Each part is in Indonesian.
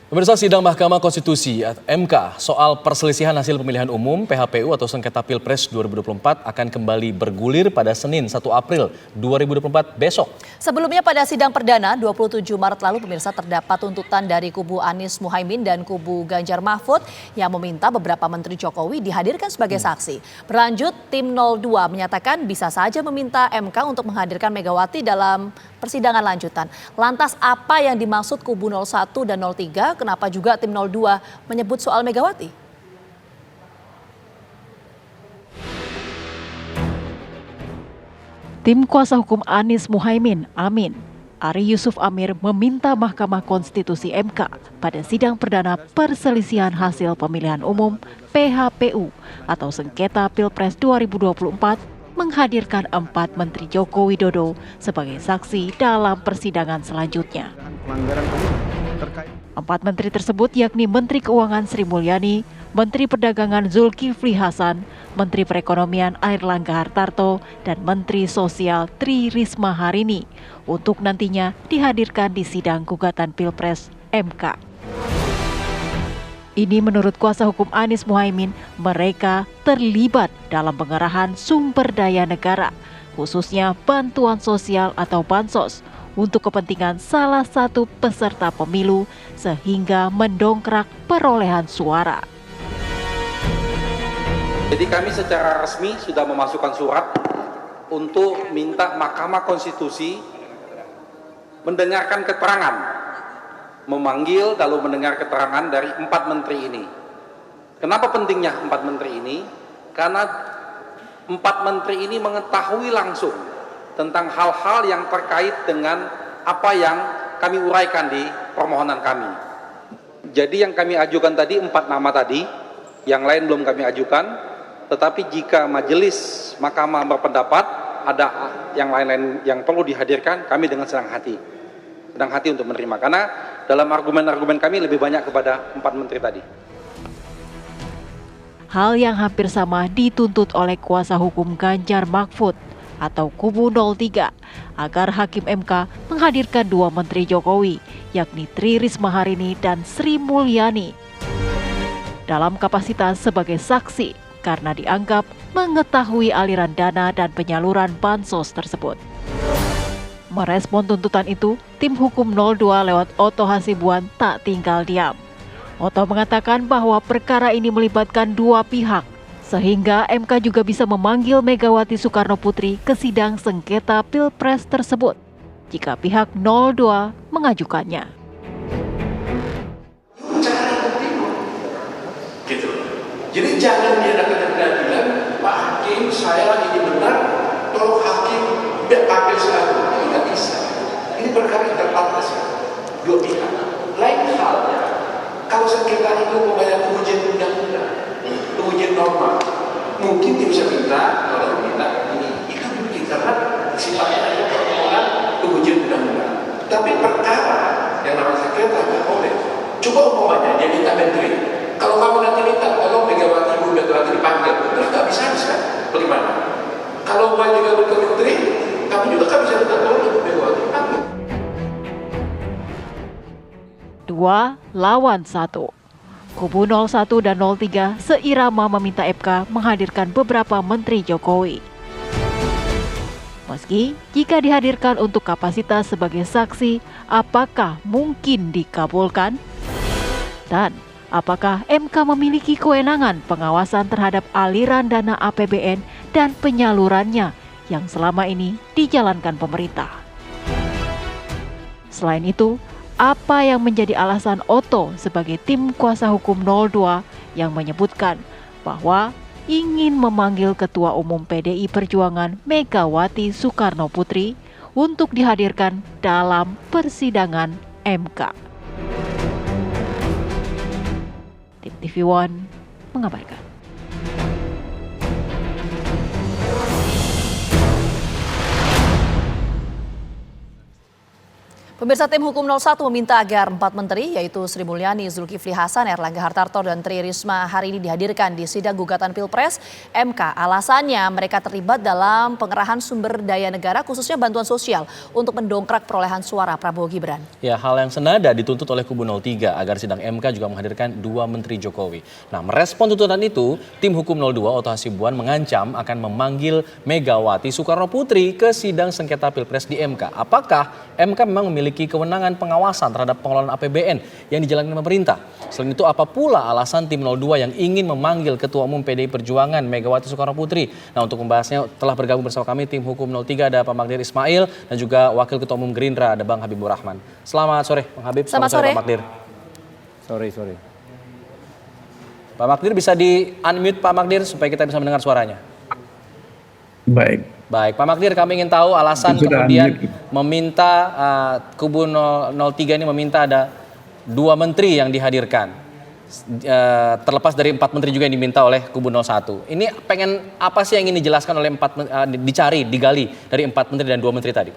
Pemirsa, sidang Mahkamah Konstitusi (MK) soal perselisihan hasil pemilihan umum (PHPU) atau sengketa Pilpres 2024 akan kembali bergulir pada Senin 1 April 2024 besok. Sebelumnya pada sidang perdana 27 Maret lalu pemirsa terdapat tuntutan dari kubu Anies Muhaimin dan kubu Ganjar Mahfud yang meminta beberapa menteri Jokowi dihadirkan sebagai saksi. Berlanjut, tim 02 menyatakan bisa saja meminta MK untuk menghadirkan Megawati dalam persidangan lanjutan. Lantas apa yang dimaksud kubu 01 dan 03? Kenapa juga tim 02 menyebut soal Megawati? Tim kuasa hukum Anies Muhaimin, Amin, Ari Yusuf Amir meminta Mahkamah Konstitusi MK pada sidang perdana perselisihan hasil pemilihan umum PHPU atau sengketa Pilpres 2024 menghadirkan 4 Menteri Joko Widodo sebagai saksi dalam persidangan selanjutnya. 4 menteri tersebut yakni Menteri Keuangan Sri Mulyani, Menteri Perdagangan Zulkifli Hasan, Menteri Perekonomian Airlangga Hartarto, dan Menteri Sosial Tri Risma Harini untuk nantinya dihadirkan di sidang gugatan Pilpres MK. Ini menurut kuasa hukum Anies Muhaimin, mereka terlibat dalam pengerahan sumber daya negara, khususnya bantuan sosial atau bansos, untuk kepentingan salah satu peserta pemilu sehingga mendongkrak perolehan suara. Jadi kami secara resmi sudah memasukkan surat untuk minta Mahkamah Konstitusi mendengarkan keterangan, memanggil lalu mendengar keterangan dari 4 menteri ini. Kenapa pentingnya 4 menteri ini? Karena 4 menteri ini mengetahui langsung tentang hal-hal yang terkait dengan apa yang kami uraikan di permohonan kami. Jadi yang kami ajukan tadi 4 nama tadi, yang lain belum kami ajukan, tetapi jika majelis mahkamah berpendapat ada yang lain-lain yang perlu dihadirkan, kami dengan senang hati untuk menerima. Karena dalam argumen-argumen kami lebih banyak kepada 4 menteri tadi. Hal yang hampir sama dituntut oleh kuasa hukum Ganjar Mahfud atau kubu 03 agar Hakim MK menghadirkan 2 Menteri Jokowi, yakni Tri Risma Harini dan Sri Mulyani, dalam kapasitas sebagai saksi karena dianggap mengetahui aliran dana dan penyaluran bansos tersebut. Merespon tuntutan itu, tim hukum 02 lewat Oto Hasibuan tak tinggal diam. Oto mengatakan bahwa perkara ini melibatkan 2 pihak, sehingga MK juga bisa memanggil Megawati Soekarno Putri ke sidang sengketa Pilpres tersebut jika pihak 02 mengajukannya. Gitu. Jadi jangan diadakan peradilan, Pak Hakim, saya ini benar, tolong Hakim ambil selalu. Ini tidak bisa. Ini perkara interpretasi 2 pihak. Lain halnya, kalau sengketa itu membayar ujian undang-undang, ujian normal, mungkin dia bisa minta, kalau minta ini itu mungkin karena sifatnya ada permohonan ujian undang-undang. Tapi perkara yang namanya sengketa nggak boleh. Coba umpamanya dia minta menteri, kalau kamu nanti minta tolong Megawati Ibu Megawati dipanggil, terus nggak bisa kan? Bagaimana? Kalau mau juga bukan menteri, kami juga kan bisa minta tolong Ibu Megawati dipanggil. 2 lawan 1. Kubu 01 dan 03 seirama meminta MK menghadirkan beberapa menteri Jokowi. Meski jika dihadirkan untuk kapasitas sebagai saksi, apakah mungkin dikabulkan? Dan apakah MK memiliki kewenangan pengawasan terhadap aliran dana APBN dan penyalurannya yang selama ini dijalankan pemerintah? Selain itu, apa yang menjadi alasan Oto sebagai tim kuasa hukum 02 yang menyebutkan bahwa ingin memanggil Ketua Umum PDI Perjuangan Megawati Soekarno Putri untuk dihadirkan dalam persidangan MK? Tim TV One mengabarkan. Pemirsa, tim hukum 01 meminta agar 4 menteri yaitu Sri Mulyani, Zulkifli Hasan, Erlangga Hartarto, dan Tri Risma hari ini dihadirkan di sidang gugatan Pilpres MK. Alasannya mereka terlibat dalam pengerahan sumber daya negara khususnya bantuan sosial untuk mendongkrak perolehan suara Prabowo Gibran. Ya, hal yang senada dituntut oleh kubu 03 agar sidang MK juga menghadirkan 2 menteri Jokowi. Nah, merespon tuntutan itu, tim hukum 02 Otto Hasibuan mengancam akan memanggil Megawati Soekarnoputri ke sidang sengketa Pilpres di MK. Apakah MK memang memiliki kewenangan pengawasan terhadap pengelolaan APBN yang dijalankan pemerintah? Selain itu, apa pula alasan tim 02 yang ingin memanggil Ketua Umum PDI Perjuangan Megawati Soekarnoputri? Nah, untuk membahasnya telah bergabung bersama kami tim hukum 03 ada Pak Magdir Ismail dan juga Wakil Ketua Umum Gerindra ada Bang Habibur Rahman. Selamat sore Bang Habib. Selamat sore Pak Magdir. Sore. Pak Magdir bisa di-unmute Pak Magdir supaya kita bisa mendengar suaranya. Baik, Pak Magdir, kami ingin tahu alasan kemudian meminta kubu 03 ini meminta ada 2 menteri yang dihadirkan. Terlepas dari 4 menteri juga yang diminta oleh kubu 01. Ini pengen apa sih yang ingin dijelaskan oleh digali dari 4 menteri dan 2 menteri tadi?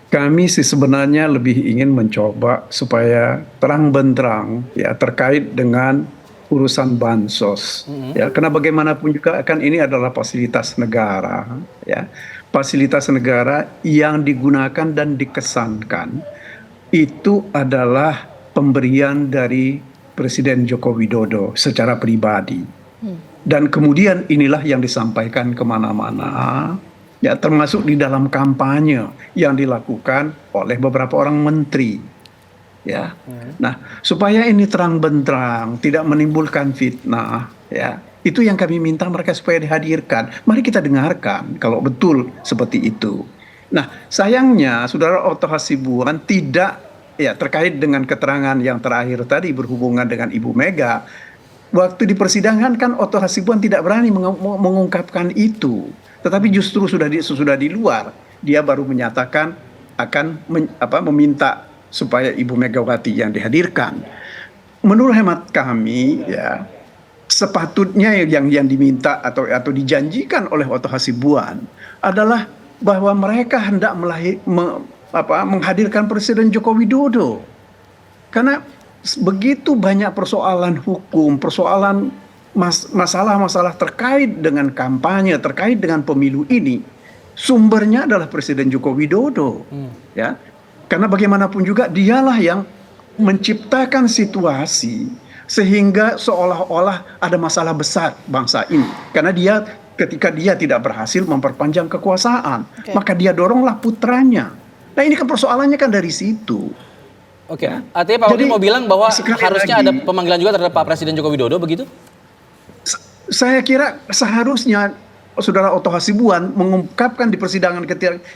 Kami sih sebenarnya lebih ingin mencoba supaya terang benderang ya terkait dengan urusan bansos, ya, karena bagaimanapun juga kan ini adalah fasilitas negara, ya, fasilitas negara yang digunakan dan dikesankan itu adalah pemberian dari Presiden Joko Widodo secara pribadi, dan kemudian inilah yang disampaikan kemana-mana, ya, termasuk di dalam kampanye yang dilakukan oleh beberapa orang menteri. Ya, nah supaya ini terang benderang, tidak menimbulkan fitnah, ya, itu yang kami minta mereka supaya dihadirkan. Mari kita dengarkan kalau betul seperti itu. Nah, sayangnya Saudara Otto Hasibuan tidak, ya, terkait dengan keterangan yang terakhir tadi berhubungan dengan Ibu Mega. Waktu di persidangan kan Otto Hasibuan tidak berani mengungkapkan itu, tetapi justru sudah di luar dia baru menyatakan akan meminta supaya Ibu Megawati yang dihadirkan. Menurut hemat kami, ya, sepatutnya yang diminta atau dijanjikan oleh Otto Hasibuan adalah bahwa mereka hendak menghadirkan Presiden Joko Widodo. Karena begitu banyak persoalan hukum, persoalan masalah-masalah terkait dengan kampanye, terkait dengan pemilu ini, sumbernya adalah Presiden Joko Widodo, ya. Karena bagaimanapun juga dialah yang menciptakan situasi sehingga seolah-olah ada masalah besar bangsa ini. Karena ketika dia tidak berhasil memperpanjang kekuasaan, maka dia doronglah putranya. Nah, ini kan persoalannya kan dari situ. Oke, artinya Pak Magdir mau bilang bahwa harusnya ada pemanggilan juga terhadap Pak Presiden Joko Widodo, begitu? Saya kira seharusnya Saudara Otto Hasibuan mengungkapkan di persidangan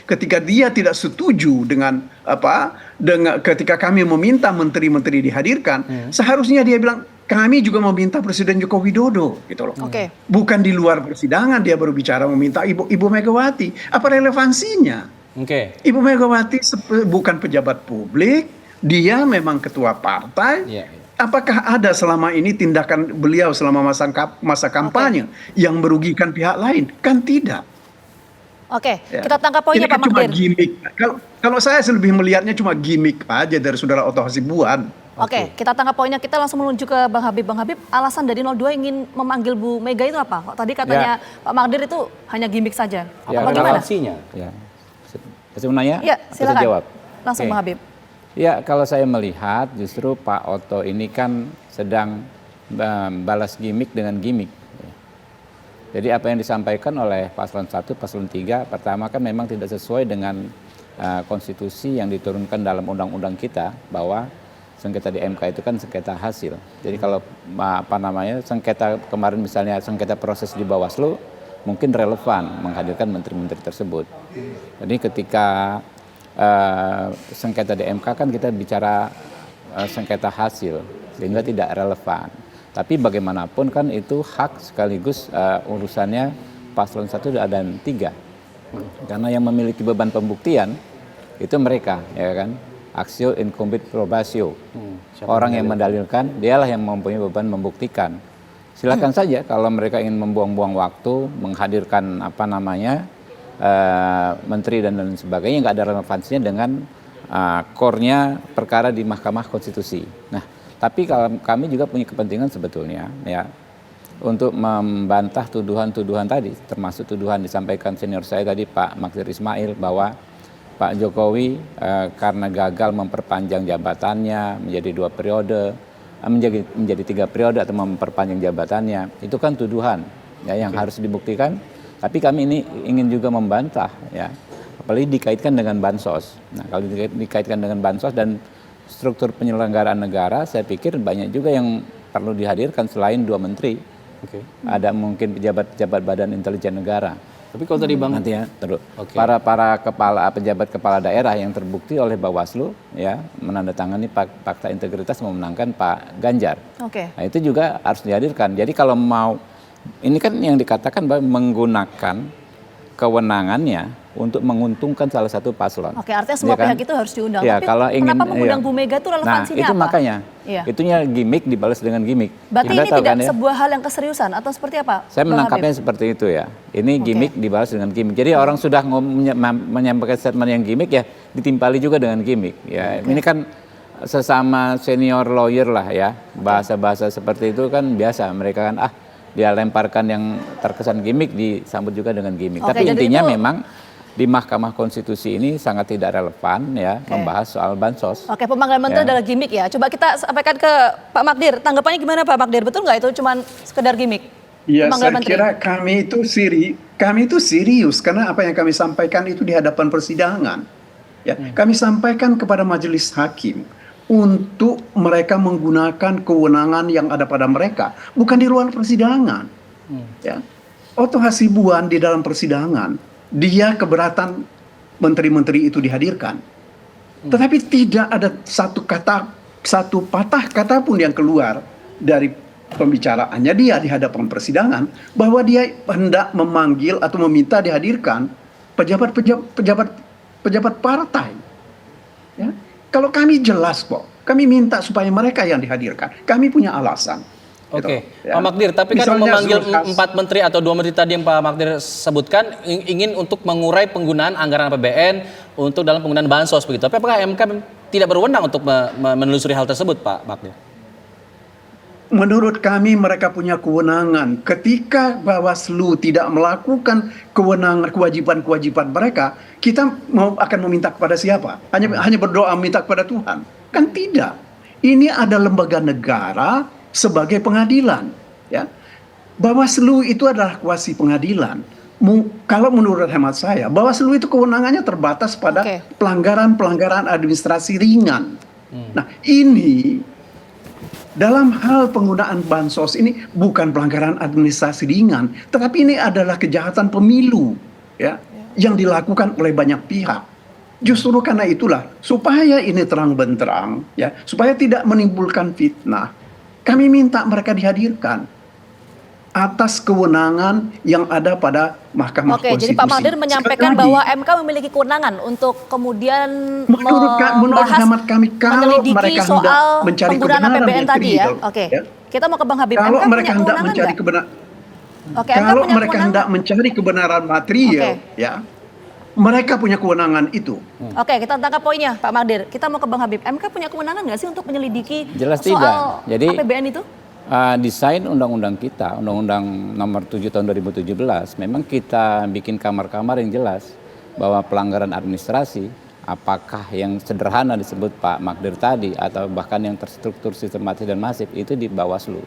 ketika dia tidak setuju dengan ketika kami meminta menteri-menteri dihadirkan, seharusnya dia bilang kami juga meminta Presiden Joko Widodo, gitu loh. Bukan di luar persidangan dia baru bicara meminta Ibu Megawati. Apa relevansinya? Ibu Megawati bukan pejabat publik, dia memang ketua partai. Apakah ada selama ini tindakan beliau selama masa kampanye yang merugikan pihak lain? Kan tidak. Ya. Kita tangkap poinnya Pak Magdir. Cuma gimmick. Kalau saya lebih melihatnya cuma gimmick aja dari Saudara Otto Hasibuan. Kita tangkap poinnya. Kita langsung menuju ke Bang Habib. Bang Habib, alasan dari 02 ingin memanggil Bu Mega itu apa? Tadi katanya Pak Magdir itu hanya gimmick saja. Apa gimana? Ya. Saya mau nanya? Ya, silakan. Jawab. Langsung Bang Habib. Ya, kalau saya melihat justru Pak Otto ini kan sedang balas gimmick dengan gimmick. Jadi apa yang disampaikan oleh paslon 1, paslon 3, pertama kan memang tidak sesuai dengan konstitusi yang diturunkan dalam undang-undang kita, bahwa sengketa di MK itu kan sengketa hasil. Jadi kalau sengketa kemarin misalnya sengketa proses di Bawaslu, mungkin relevan menghadirkan menteri-menteri tersebut. Jadi ketika sengketa di MK kan kita bicara sengketa hasil, sehingga tidak relevan. Tapi bagaimanapun kan itu hak sekaligus urusannya paslon 1 dan 3. Karena yang memiliki beban pembuktian itu mereka, ya kan? Aksio incumbit probatio. Orang yang mendalilkan, dialah yang mempunyai beban membuktikan. Silakan saja kalau mereka ingin membuang-buang waktu, menghadirkan menteri dan sebagainya, nggak ada relevansinya dengan core-nya perkara di Mahkamah Konstitusi. Nah, tapi kalau kami juga punya kepentingan sebetulnya ya untuk membantah tuduhan-tuduhan tadi, termasuk tuduhan disampaikan senior saya tadi Pak Magdir Ismail bahwa Pak Jokowi karena gagal memperpanjang jabatannya menjadi 2 periode, menjadi 3 periode atau memperpanjang jabatannya, itu kan tuduhan ya yang harus dibuktikan. Tapi kami ini ingin juga membantah ya, apalagi dikaitkan dengan bansos. Nah, kalau dikaitkan dengan bansos dan struktur penyelenggaraan negara, saya pikir banyak juga yang perlu dihadirkan selain 2 menteri. Ada mungkin pejabat-pejabat Badan Intelijen Negara. Tapi kalau tadi Bang Nanti ya, para pejabat kepala daerah yang terbukti oleh Bawaslu ya menandatangani fakta integritas memenangkan Pak Ganjar. Nah, itu juga harus dihadirkan. Jadi kalau mau, ini kan yang dikatakan bahwa menggunakan kewenangannya untuk menguntungkan salah satu paslon. Artinya semua pihak itu harus diundang. Ya, tapi kalau kenapa mengundang Bu Mega itu relevansinya itu apa? makanya, itunya gimmick dibalas dengan gimmick. Berarti Anda ini tahu tidak kan, ya? sebuah hal yang keseriusan atau seperti apa? Saya Bang menangkapnya Habib? seperti itu ya. Ini gimmick dibalas dengan gimmick. Jadi orang sudah menyampaikan statement yang gimmick ya ditimpali juga dengan gimmick. Ya, ini kan sesama senior lawyer lah ya. Bahasa-bahasa seperti itu kan biasa. Mereka kan dia lemparkan yang terkesan gimmick disambut juga dengan gimmick. Tapi intinya memang di Mahkamah Konstitusi ini sangat tidak relevan ya membahas soal bansos. Pemanggilan menteri adalah gimmick ya. Coba kita sampaikan ke Pak Magdir. Tanggapannya gimana Pak Magdir? Betul nggak itu cuma sekedar gimmick? Ya, saya kira kami itu serius karena apa yang kami sampaikan itu di hadapan persidangan. Ya, kami sampaikan kepada majelis hakim untuk mereka menggunakan kewenangan yang ada pada mereka, bukan di ruang persidangan. Ya. Otto Hasibuan di dalam persidangan, dia keberatan menteri-menteri itu dihadirkan. Tetapi tidak ada satu patah kata pun yang keluar dari pembicaraannya dia di hadapan persidangan bahwa dia hendak memanggil atau meminta dihadirkan pejabat partai. Ya. Kalau kami jelas kok, kami minta supaya mereka yang dihadirkan. Kami punya alasan. Pak Magdir, tapi kan memanggil 4 menteri atau 2 menteri tadi yang Pak Magdir sebutkan ingin untuk mengurai penggunaan anggaran APBN untuk dalam penggunaan bansos begitu. Tapi apakah MK tidak berwenang untuk menelusuri hal tersebut, Pak Magdir? Menurut kami mereka punya kewenangan. Ketika Bawaslu tidak melakukan kewajiban mereka, kita akan meminta kepada siapa? Hanya berdoa minta kepada Tuhan? Kan tidak. Ini ada lembaga negara sebagai pengadilan, ya. Bawaslu itu adalah kuasi pengadilan. Kalau menurut hemat saya, Bawaslu itu kewenangannya terbatas pada pelanggaran administrasi ringan. Nah, ini dalam hal penggunaan bansos ini bukan pelanggaran administrasi ringan, tetapi ini adalah kejahatan pemilu, ya, yang dilakukan oleh banyak pihak. Justru karena itulah supaya ini terang benderang, ya, supaya tidak menimbulkan fitnah. Kami minta mereka dihadirkan atas kewenangan yang ada pada Mahkamah Konstitusi. Jadi Pak Magdir menyampaikan bahwa MK memiliki kewenangan untuk kemudian menurut hemat kami kalau mereka hendak mencari penggunaan APBN tadi ya. Ya. Kita mau ke Bang Habib. Kalau MK mereka punya hendak kewenangan mencari nggak? kebenaran, Kalau mereka hendak mencari kebenaran material, ya, mereka punya kewenangan itu. Kita tangkap poinnya Pak Magdir. Kita mau ke Bang Habib. MK punya kewenangan nggak sih untuk menyelidiki Jelas soal tidak. Jadi, APBN itu? Desain undang-undang kita, Undang-Undang Nomor 7 Tahun 2017, memang kita bikin kamar-kamar yang jelas bahwa pelanggaran administrasi, apakah yang sederhana disebut Pak Magdir tadi atau bahkan yang terstruktur sistematis dan masif itu di Bawaslu.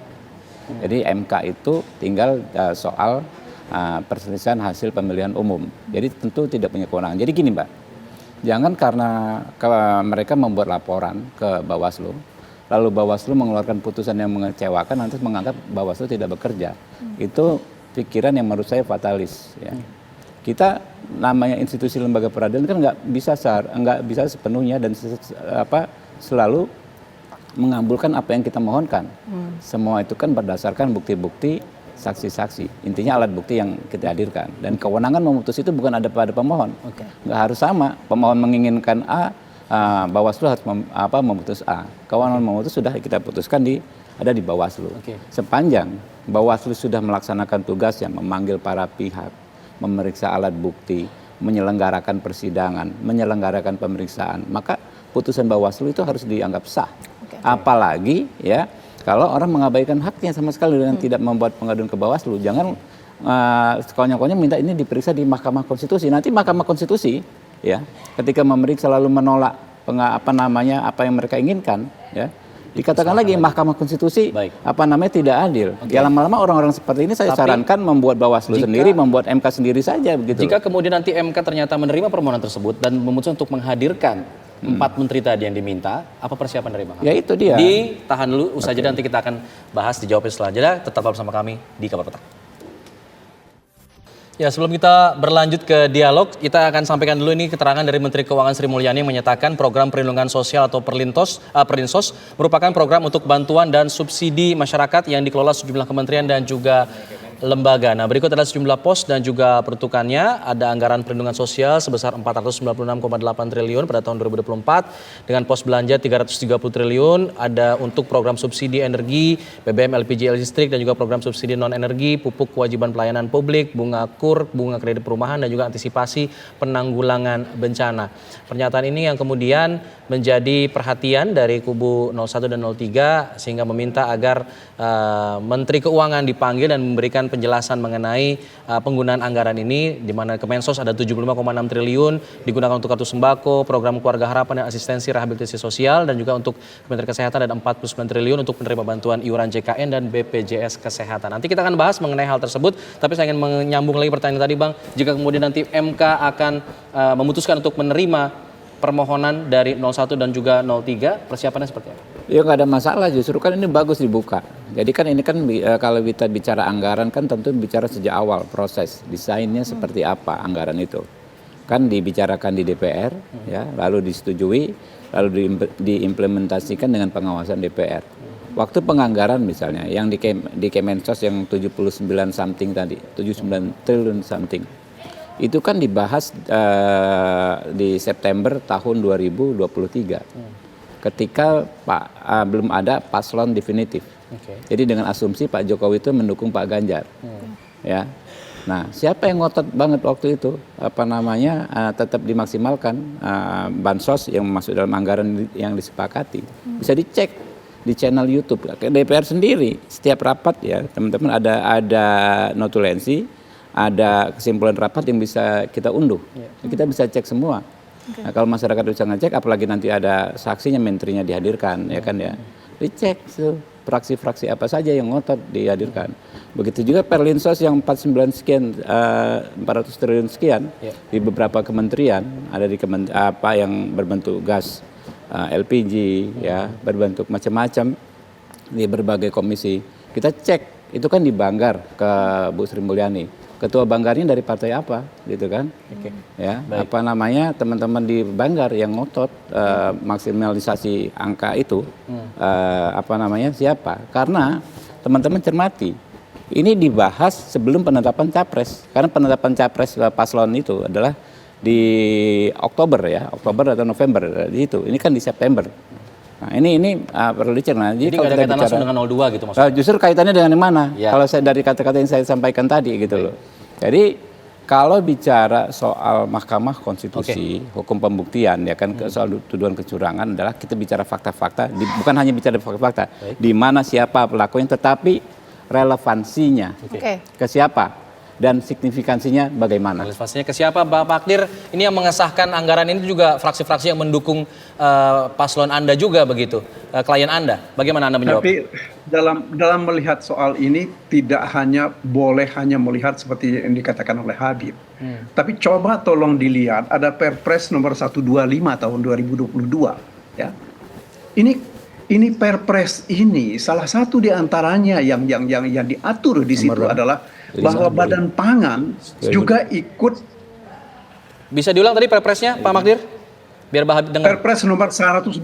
Jadi MK itu tinggal soal perselisihan hasil pemilihan umum. Jadi tentu tidak punya kewenangan. Jadi gini Mbak, jangan karena mereka membuat laporan ke Bawaslu, lalu Bawaslu mengeluarkan putusan yang mengecewakan, nanti menganggap Bawaslu tidak bekerja. Itu pikiran yang menurut saya fatalis. Ya. Kita namanya institusi lembaga peradilan kan nggak bisa sepenuhnya dan selalu mengabulkan apa yang kita mohonkan. Semua itu kan berdasarkan bukti-bukti, saksi-saksi. Intinya alat bukti yang kita hadirkan. Dan kewenangan memutus itu bukan ada pada pemohon. Nggak harus sama. Pemohon menginginkan A, Bawaslu harus memutus A. Kewenangan memutus sudah kita putuskan ada di Bawaslu. Sepanjang Bawaslu sudah melaksanakan tugasnya memanggil para pihak, memeriksa alat bukti, menyelenggarakan persidangan, menyelenggarakan pemeriksaan, maka putusan Bawaslu itu harus dianggap sah. Apalagi ya kalau orang mengabaikan haknya sama sekali dengan tidak membuat pengaduan ke Bawaslu. Jangan sekonyong-konyong minta ini diperiksa di Mahkamah Konstitusi. Nanti Mahkamah Konstitusi ya ketika memeriksa lalu menolak apa yang mereka inginkan ya. Dikatakan lagi Mahkamah Konstitusi tidak adil. Ya lama-lama orang-orang seperti ini saya sarankan membuat Bawaslu sendiri, membuat MK sendiri saja begitu. Jika kemudian nanti MK ternyata menerima permohonan tersebut dan memutuskan untuk menghadirkan 4 menteri tadi yang diminta, apa persiapan dari Bang? Ya itu dia. Ditahan dulu, usai jeda nanti kita akan bahas, dijawabnya setelah jeda. Tetap bersama kami di Kabar Petang. Ya, sebelum kita berlanjut ke dialog, kita akan sampaikan dulu ini keterangan dari Menteri Keuangan Sri Mulyani yang menyatakan program perlindungan sosial atau Perlinsos merupakan program untuk bantuan dan subsidi masyarakat yang dikelola sejumlah kementerian dan juga lembaga. Nah, berikut adalah sejumlah pos dan juga peruntukannya. Ada anggaran perlindungan sosial sebesar 496,8 triliun pada tahun 2024 dengan pos belanja 330 triliun. Ada untuk program subsidi energi, BBM, LPG, listrik dan juga program subsidi non energi, pupuk kewajiban pelayanan publik, bunga KUR, bunga kredit perumahan dan juga antisipasi penanggulangan bencana. Pernyataan ini yang kemudian menjadi perhatian dari kubu 01 dan 03 sehingga meminta agar Menteri Keuangan dipanggil dan memberikan penjelasan mengenai penggunaan anggaran ini, di mana Kemensos ada 75,6 triliun digunakan untuk kartu sembako, program keluarga harapan dan asistensi rehabilitasi sosial, dan juga untuk Kementerian Kesehatan ada 49 triliun untuk penerima bantuan iuran JKN dan BPJS Kesehatan. Nanti kita akan bahas mengenai hal tersebut, tapi saya ingin menyambung lagi pertanyaan tadi Bang, jika kemudian nanti MK akan memutuskan untuk menerima permohonan dari 01 dan juga 03, persiapannya seperti apa? Ya nggak ada masalah, justru kan ini bagus dibuka. Jadi kan ini kan kalau kita bicara anggaran kan tentu bicara sejak awal proses desainnya seperti apa anggaran itu. Kan dibicarakan di DPR, ya, lalu disetujui, lalu diimplementasikan dengan pengawasan DPR. Waktu penganggaran misalnya yang di Kemensos yang 79 something tadi, 79 triliun something. Itu kan dibahas di September tahun 2023. Ketika belum ada paslon definitif. Jadi dengan asumsi Pak Jokowi itu mendukung Pak Ganjar. Ya. Nah, siapa yang ngotot banget waktu itu? Tetap dimaksimalkan bansos yang masuk dalam anggaran yang disepakati. Bisa dicek di channel YouTube DPR sendiri. Setiap rapat ya, teman-teman ada notulensi, ada kesimpulan rapat yang bisa kita unduh. Kita bisa cek semua. Nah, kalau masyarakat bisa ngecek, apalagi nanti ada saksinya, menterinya dihadirkan, ya kan ya, dicek fraksi-fraksi apa saja yang ngotot dihadirkan. Begitu juga Perlinsos yang 49 sekian, 400 triliun sekian di beberapa kementerian, ada di yang berbentuk gas, LPG, ya, berbentuk macam-macam di berbagai komisi. Kita cek, itu kan dibanggar ke Bu Sri Mulyani. Ketua Banggarnya dari partai apa, gitu kan? Ya, teman-teman di Banggar yang ngotot maksimalisasi angka itu, siapa? Karena teman-teman cermati, ini dibahas sebelum penetapan capres, karena penetapan capres paslon itu adalah di Oktober atau November itu. Ini kan di September. Nah, ini perlu dicerna. Jadi nggak ada kaitan langsung dengan 02 gitu maksudnya? Justru kaitannya dengan yang mana? Ya. Kalau saya dari kata-kata yang saya sampaikan tadi gitu loh. Jadi kalau bicara soal Mahkamah Konstitusi, hukum pembuktian ya kan, soal tuduhan kecurangan adalah kita bicara fakta-fakta, bukan hanya bicara fakta-fakta, di mana siapa pelakunya, tetapi relevansinya ke siapa. Dan signifikansinya bagaimana? Relevansinya ke siapa, Pak Magdir? Ini yang mengesahkan anggaran ini juga fraksi-fraksi yang mendukung paslon Anda juga begitu, klien Anda. Bagaimana Anda menjawab? Tapi dalam melihat soal ini tidak boleh hanya melihat seperti yang dikatakan oleh Habib. Tapi coba tolong dilihat ada Perpres nomor 125 tahun 2022. Ya, ini Perpres ini salah satu di antaranya yang diatur di situ adalah bahwa Badan Pangan juga ikut. Bisa diulang tadi Perpresnya, Pak Magdir? Biar Pak Habib dengar. Perpres nomor 125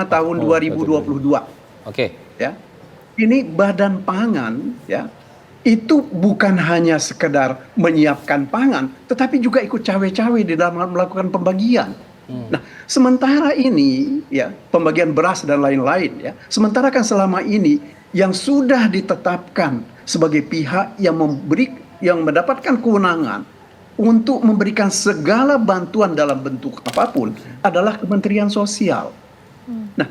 tahun 2022. Oke. Ya. Ini Badan Pangan ya. Itu bukan hanya sekedar menyiapkan pangan, tetapi juga ikut cawe-cawe di dalam melakukan pembagian. Nah, sementara ini ya, pembagian beras dan lain-lain ya. Sementara kan selama ini yang sudah ditetapkan sebagai pihak yang mendapatkan kewenangan untuk memberikan segala bantuan dalam bentuk apapun adalah Kementerian Sosial. Nah,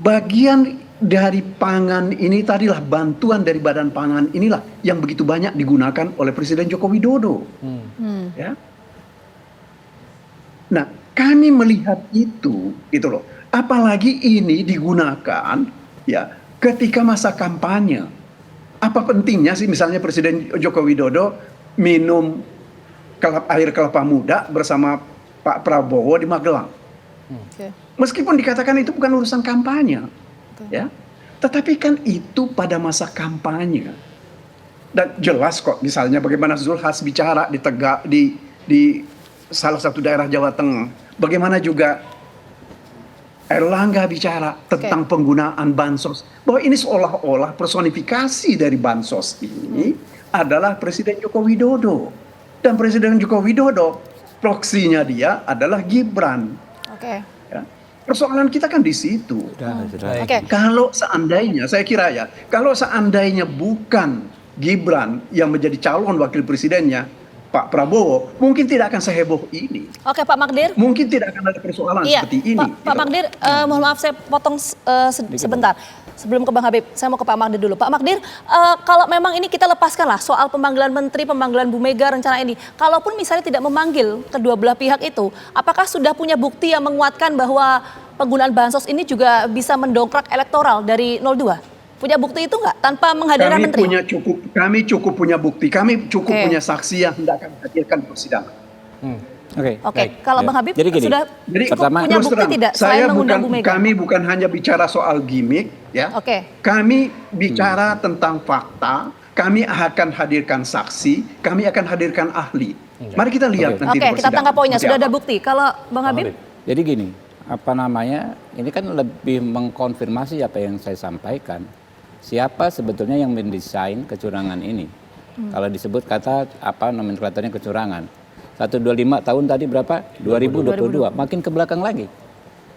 bagian dari pangan ini tadilah bantuan dari Badan Pangan inilah yang begitu banyak digunakan oleh Presiden Joko Widodo. Ya. Nah, kami melihat itu, gitu loh. Apalagi ini digunakan ya ketika masa kampanye. Apa pentingnya sih misalnya Presiden Joko Widodo minum air kelapa muda bersama Pak Prabowo di Magelang? Meskipun dikatakan itu bukan urusan kampanye, ya, tetapi kan itu pada masa kampanye. Dan jelas kok misalnya bagaimana Zulkifli Hasan bicara di salah satu daerah Jawa Tengah, bagaimana juga Erlangga bicara tentang penggunaan bansos, bahwa ini seolah-olah personifikasi dari bansos ini adalah Presiden Joko Widodo, dan Presiden Joko Widodo proksinya dia adalah Gibran. Ya. Persoalan kita kan di situ. Kalau seandainya, saya kira ya, kalau seandainya bukan Gibran yang menjadi calon wakil presidennya Pak Prabowo, mungkin tidak akan seheboh ini. Oke, Pak Magdir. Mungkin tidak akan ada persoalan seperti ini. Pak Magdir, mohon maaf saya potong sebentar. Sebelum ke Bang Habib, saya mau ke Pak Magdir dulu. Pak Magdir, kalau memang ini kita lepaskanlah soal pemanggilan menteri, pemanggilan Bu Mega rencana ini. Kalaupun misalnya tidak memanggil kedua belah pihak itu, apakah sudah punya bukti yang menguatkan bahwa penggunaan bansos ini juga bisa mendongkrak elektoral dari 02? Punya bukti itu nggak tanpa menghadirkan menteri? Kami cukup punya bukti, kami cukup punya saksi yang hendak kami hadirkan di persidangan. Oke. Kalau Bang Habib jadi gini, sudah pertama, punya bukti tidak selain mengundang Bu Mega? Kami bukan hanya bicara soal gimmick, ya. Kami bicara tentang fakta. Kami akan hadirkan saksi, kami akan hadirkan ahli. Mari kita lihat nanti di persidangan. Kita tangkap poinnya. Sudah ada bukti. Kalau Bang Habib? Jadi gini, ini kan lebih mengkonfirmasi apa yang saya sampaikan. Siapa sebetulnya yang mendesain kecurangan ini? Kalau disebut kata nomenklaturnya kecurangan. 125 tahun tadi berapa? 2022. Makin ke belakang lagi.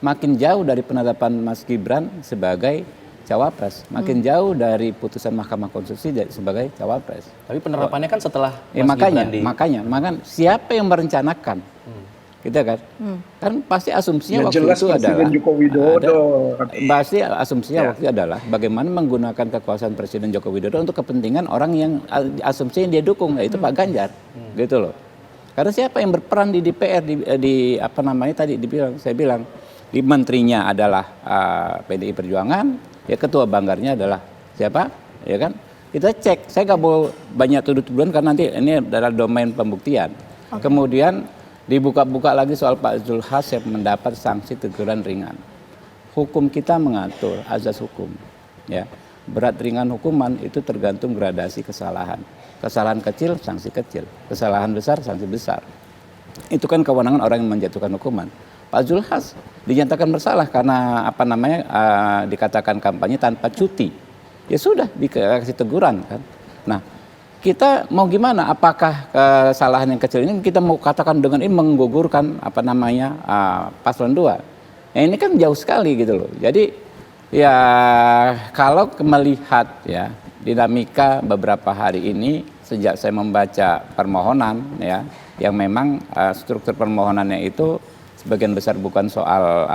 Makin jauh dari penetapan Mas Gibran sebagai cawapres. Makin jauh dari putusan Mahkamah Konstitusi sebagai cawapres. Tapi penerapannya kan setelah makanya siapa yang merencanakan? Gitu kan? Kan pasti asumsinya waktu jelas itu adalah Joko Widodo. Pasti asumsinya waktu itu adalah bagaimana menggunakan kekuasaan Presiden Joko Widodo untuk kepentingan orang yang asumsinya dia dukung, yaitu Pak Ganjar. Gitu loh. Karena siapa yang berperan di DPR saya bilang di menterinya adalah PDI Perjuangan, ya ketua banggarnya adalah siapa? Ya kan? Kita cek. Saya nggak mau banyak tuduhan karena nanti ini adalah domain pembuktian. Kemudian dibuka-buka lagi soal Pak Zulkifli Hasan yang mendapat sanksi teguran ringan. Hukum kita mengatur azas hukum. Ya, berat ringan hukuman itu tergantung gradasi kesalahan. Kesalahan kecil, sanksi kecil. Kesalahan besar, sanksi besar. Itu kan kewenangan orang yang menjatuhkan hukuman. Pak Zulkifli Hasan dinyatakan bersalah karena dikatakan kampanye tanpa cuti. Ya sudah dikasih teguran kan. Nah, kita mau gimana? Apakah kesalahan yang kecil ini kita mau katakan dengan ini menggugurkan paslon 2? Ini kan jauh sekali gitu loh. Jadi ya kalau melihat ya dinamika beberapa hari ini sejak saya membaca permohonan ya yang memang struktur permohonannya itu sebagian besar bukan soal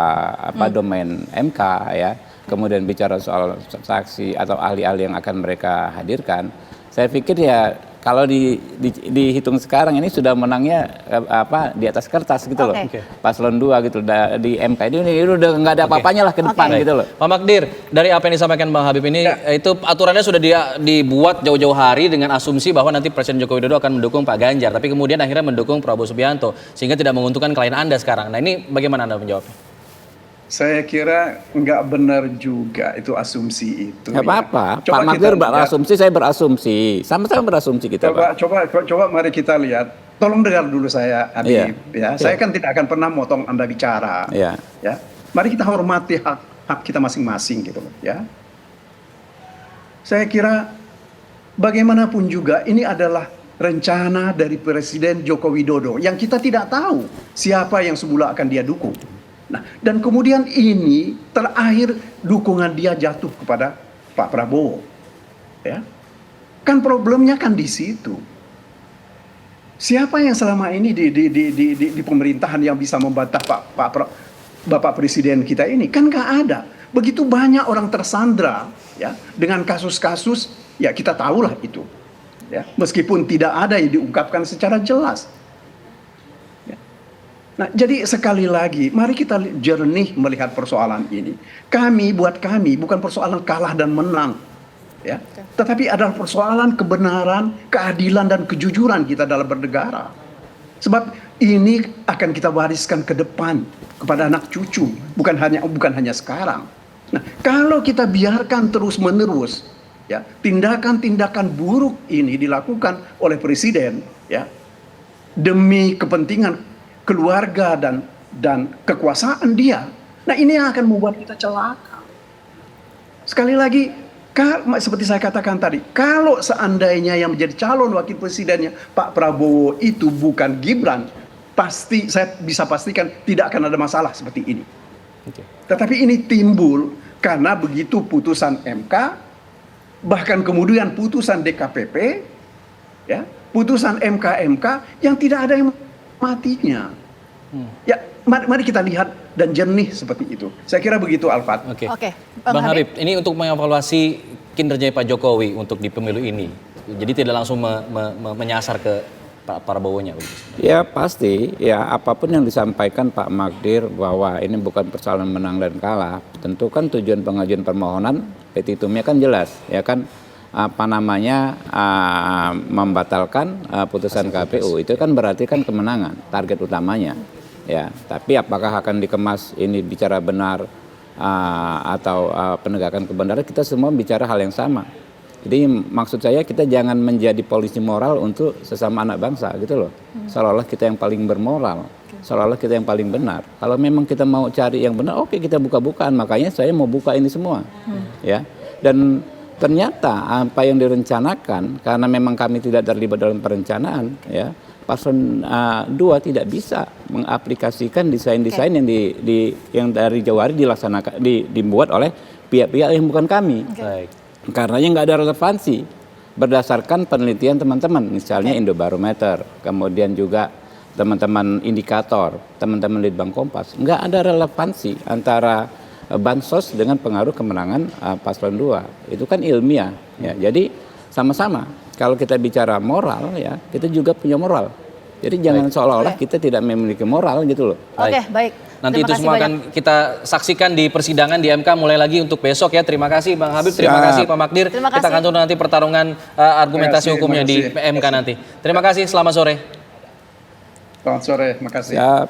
domain MK ya. Kemudian bicara soal saksi atau ahli-ahli yang akan mereka hadirkan. Saya pikir ya kalau dihitung sekarang ini sudah menangnya di atas kertas gitu loh. Paslon 2 gitu di MK ini udah nggak ada apa-apanya lah ke depan gitu loh. Pak Magdir, dari apa yang disampaikan Bang Habib ini itu aturannya sudah dibuat jauh-jauh hari dengan asumsi bahwa nanti Presiden Joko Widodo akan mendukung Pak Ganjar, tapi kemudian akhirnya mendukung Prabowo Subianto sehingga tidak menguntungkan klien Anda sekarang. Nah, ini bagaimana Anda menjawabnya? Saya kira nggak benar juga itu asumsi itu. Nggak apa-apa. Pak Magdir berasumsi, saya berasumsi. Sama-sama berasumsi kita. Coba mari kita lihat. Tolong dengar dulu saya, Habib. Saya kan tidak akan pernah motong Anda bicara. Ya. Mari kita hormati hak kita masing-masing gitu. Ya. Saya kira bagaimanapun juga ini adalah rencana dari Presiden Joko Widodo yang kita tidak tahu siapa yang semula akan dia dukung. Nah, dan kemudian ini terakhir dukungan dia jatuh kepada Pak Prabowo. Ya. Kan problemnya kan di situ. Siapa yang selama ini di pemerintahan yang bisa membantah Bapak Presiden kita ini? Kan nggak ada. Begitu banyak orang tersandra ya dengan kasus-kasus, ya kita tahulah itu. Ya, meskipun tidak ada yang diungkapkan secara jelas. Ya. Nah, jadi sekali lagi, mari kita jernih melihat persoalan ini. Buat kami bukan persoalan kalah dan menang. Ya, tetapi adalah persoalan kebenaran, keadilan dan kejujuran kita dalam bernegara. Sebab ini akan kita wariskan ke depan kepada anak cucu, bukan hanya sekarang. Nah, kalau kita biarkan terus-menerus ya, tindakan-tindakan buruk ini dilakukan oleh presiden ya demi kepentingan keluarga dan kekuasaan dia. Nah, ini yang akan membuat kita celaka. Sekali lagi, seperti saya katakan tadi, kalau seandainya yang menjadi calon wakil presidennya Pak Prabowo itu bukan Gibran, pasti saya bisa pastikan tidak akan ada masalah seperti ini. Tetapi ini timbul karena begitu putusan MK, bahkan kemudian putusan DKPP, ya, putusan MK yang tidak ada yang matinya. Ya, mari kita lihat dan jernih seperti itu. Saya kira begitu, Alfat. Oke, Bang Habib, ini untuk mengevaluasi kinerja Pak Jokowi untuk di pemilu ini. Jadi tidak langsung menyasar ke Pak Prabowo-nya. Ya pasti, ya apapun yang disampaikan Pak Magdir bahwa ini bukan persoalan menang dan kalah. Tentu kan tujuan pengajuan permohonan petitumnya kan jelas, ya kan, apa namanya, membatalkan putusan KPU. Itu kan berarti kan kemenangan, target utamanya. Ya, tapi apakah akan dikemas ini bicara benar atau penegakan kebenaran, kita semua bicara hal yang sama. Jadi maksud saya kita jangan menjadi polisi moral untuk sesama anak bangsa gitu loh. Seolah-olah kita yang paling bermoral, seolah-olah kita yang paling benar. Kalau memang kita mau cari yang benar, oke, kita buka-bukaan. Makanya saya mau buka ini semua. Ya. Dan ternyata apa yang direncanakan, karena memang kami tidak terlibat dalam perencanaan, ya, paslon 2 tidak bisa mengaplikasikan desain-desain yang dari Jawari dilaksanakan dibuat oleh pihak-pihak yang bukan kami. Baik. Karenanya nggak ada relevansi berdasarkan penelitian teman-teman, misalnya Indobarometer, kemudian juga teman-teman indikator, teman-teman Litbang Kompas, nggak ada relevansi antara bansos dengan pengaruh kemenangan paslon 2. Itu kan ilmiah, ya. Jadi sama-sama. Kalau kita bicara moral, ya kita juga punya moral. Jadi jangan seolah-olah kita tidak memiliki moral gitu loh. Oke, baik. Nanti itu semua akan kita saksikan di persidangan di MK mulai lagi untuk besok ya. Terima kasih Bang Habib, terima kasih Pak Magdir. Kita akan tunggu nanti pertarungan argumentasi hukumnya di MK nanti. Terima kasih, selamat sore. Selamat sore, terima kasih. Siap.